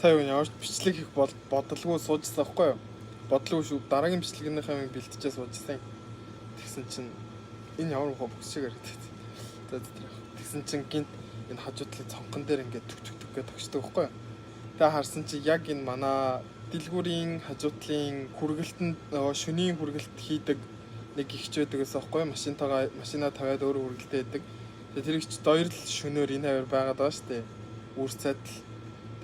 сая ямар ч бичлэг хийх бодлого суужсан байхгүй юу? Бодлого шүү. Дараагийн бичлэгнийхээ юм бэлтжээ суужсан. Тэгсэн чинь энэ ямар мохоо бөксчээр гэдэг. За тэгсэн чинь гинт энэ хажуудлын цонхон дээр ингээд түг гэж тогшдог байхгүй юу? Тэгээ харсан чи яг энэ манай дэлгүүрийн хажуудлын хүргэлтэнд шөнийн хүргэлт хийдэг нэг ихч байдаг гэсэн байхгүй юу? Машинаа тавиад өөрөө хүргэлтээ байдаг. Тэгээ тэр ихч доёр л шөнөөр энэ аваар байгаад байгаа шүү дээ. Үрс цайдал.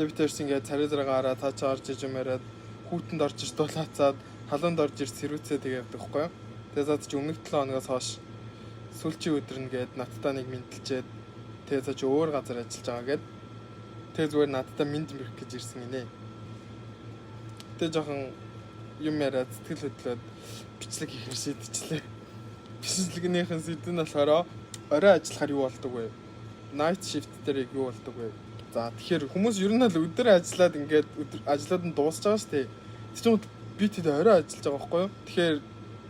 Тэгээ би тэрс ингээд царай заргаараа цаачаа орж иж юмараад хүүтэнд орж иж дулаацаад халуунд орж ир сэрүүцээ тэгээ явдаг байхгүй юу? Тэгээ заад чи өмнөх 7 хоногоос хойш сүүлчийн өдөр нэгээд надтай нэг мэдлжээд тэгээ за чи өөр газар ажиллаж байгаа гэд тэгээ зүгээр надтай мэд мэрх гэж ирсэн гинэ. Тэгээ жоохон юм яриад сэтгэл хөдлөөд бичлэг хийх шийдчихлээ. Бичлэгнийхэн сэдв нь болохоор орой ажиллахаар юу болдог вэ? Night shift дээр юу болдог вэ? За тэгэхээр хүмүүс ер нь л өдөр ажиллаад ингээд ажлууд нь дуусч байгаа шүү дээ. Тэр чинь би тэд орой ажиллаж байгаа байхгүй юу? Тэгэхээр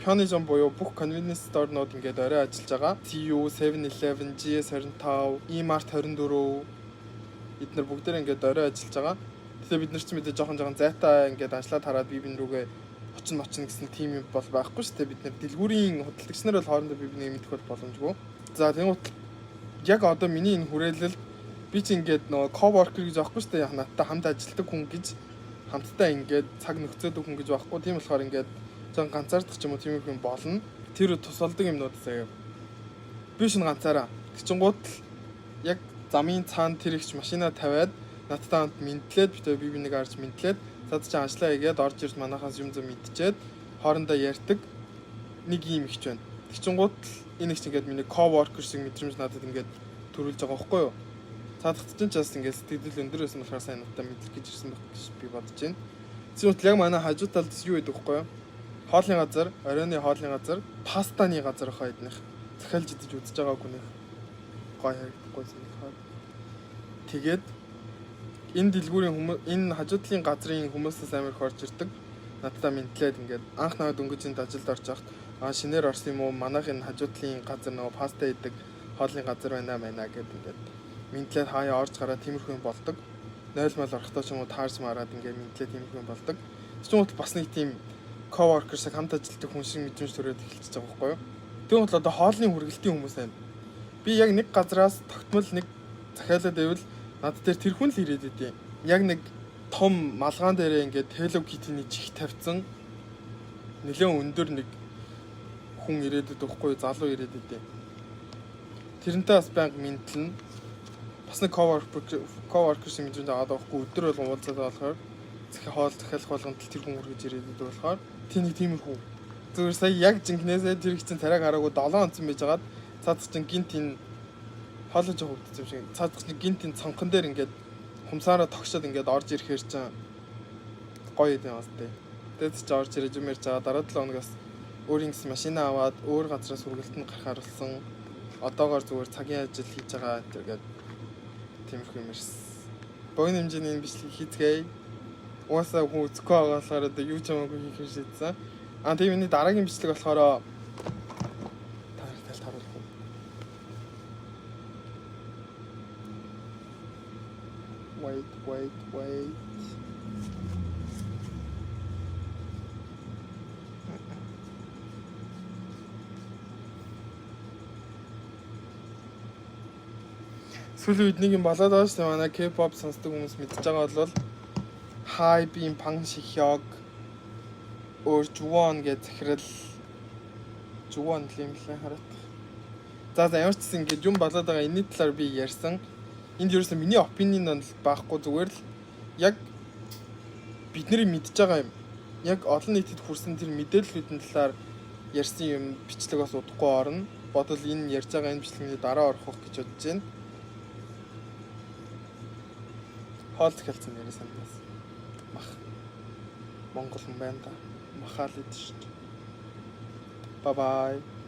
Pioneer буюу бүх convenience store-нууд ингээд орой ажиллаж байгаа. TU, 7-Eleven, GS25, E-Mart 24 эдгээр бүгдээр ингээд орой ажиллаж байгаа. Тэгэхээр бид нар ч мэдээ жоохон зайтай ингээд ажиллаад хараад бие рүүгээ очно гэсэн тим юм бол байхгүй шүү дээ. Бид нар дэлгүүрийн худалдагч нар бол хоорондоо бие биенээ мэдэх бол боломжгүй. За тэгвэл яг одоо миний энэ хүрээлэл би ч ингээд нөгөө coworker гэж аахгүй шүү дээ. Яг надтай хамт ажилладаг хүн гэж хамтдаа ингээд цаг нөхцөөдөг хүн гэж байхгүй. Тийм болохоор ингээд зан ганцаардах ч юм уу тийм юм болно. Тэр тусалдаг юмнууд заяа. Би шин ганцаараа. Тэгчингууд яг замын цаанд тэр ихч машинаа тавиад надтай хамт мэдлээд битээ би нэг арч мэдлээд цаад чи ажиллаа хийгээд орж ирж манахаас юм зам мэдчихэд хоорондоо ярьдаг нэг юм ихч байна. Тэгчингууд энэ ихч ингээд миний coworker шиг мэдрэмж надад ингээд төрүүлж байгаа байхгүй юу? Цаадахт чинь ч бас ингээд сэтгэл өндөр байсан болохоор сайн надтай мэдлэх гэж ирсэн байх гэж би бодож байна. Зөвхөн яг манай хажуу талд юу байдаг байхгүй юу? Хоолны газар, оройны хоолны газар, пастаны газар хаа эднийх. Захиалж идэж үзэж байгаагүй нэг гой харагдахгүй санагдаад. Тэгээд энэ дэлгүүрийн хүмүүс энэ хажуудлын газрын хүмүүсээс амар их орж ирдэг. Надтай мэдлээд ингээд анх наваад өнгөж энд ажилд орж явахт шинээр орсон юм уу? Манайх энэ хажуудлын газар нөгөө паста идэг хоолны газар байна гэд ингээд мэдлээд хаяа орж гараад тиймэрхүү юм болдог. 0 мал орохдоо ч юм уу таарч мараад ингээд мэдлээд тиймэрхүү юм болдог. Тэгвэл бас нэг тийм coworker-саг хамт ажилладаг хүн шиг мэдрэмж төрөөд эхэлчихэж байгаа байхгүй юу? Тэгвэл бол одоо хоолны хүргэлтийн хүмүүс байна. Би яг нэг газраас тогтмол нэг захиалаад байвал над дээр тэр хүн л ирээд идэв. Яг нэг том малгаан дээрээ ингээд Hello Kitty-ний чих тавьсан нэлээд өндөр нэг хүн ирээд идэв байхгүй юу? Залуу ирээд идэв. Тэрнтэй бас байнга мэдлэн бас нэг coworker шиг мэдрэмж аваад байхгүй өдөр болгон уулзаад болохоор захиалах болгонд тэр хүн үргэж ирээд идэв болохоор тиймэрхүү. Зүгээр сая яг жинкнээсээ тэр их чинь тарайг хараагүй 7 онцон байж хагаад цаадах чинь гинт энэ хоолой жоох хөвдсөн юм шиг. Цаадах чинь гинт энэ цонхон дээр ингээд хумсаараа тогшоод ингээд орж ирэхээр чинь гоё юм байна сте. Тэгээд ч орж ирэж юм ярьж байгаа дараа 7 хоногоос өөрийн гэсэн машинаа аваад өөр газраас хүргэлтэнд гарахаар болсон. Одоогоор зүгээр цагийн ажил хийж байгаа гэдэг тиймэрхүү юм ирсэн. Богино хэмжээний энэ бичлэг хийцгээе. Уусаа хүн үзэхгүй байгаа болохоор одоо юу ч хамаагүй хийх шийдсэн. Тэгээ миний дараагийн бичлэг болохоор тааралт харуулах юм. Wait. Сүүлийн үед нэг юм болоод байгаа шүү дээ. Манай K-pop сонсдог хүмүүс мэдж байгаа бол HYBE-ийн Bang Si-hyuk Juwon гэж захирал Juwon юм лээ хараад. За ямар ч гэсэн ингэж юм болоод байгаа энэ талаар би ярьсан. Энд ерөөсөө миний opinion нь байхгүй зүгээр л яг бидний мэдж байгаа юм. Яг олон нийтэд хүрсэн тэр мэдээллүүдийн талаар ярьсан юм бичлэг бас удахгүй орно. Бодвол энэ ярьж байгаа энэ бичлэгний дараа орох гэж бодож байна. Хоол захиалсан нэрээ санаас. Монгол хүн байна да. Махал идэж шүү дээ. Bye bye.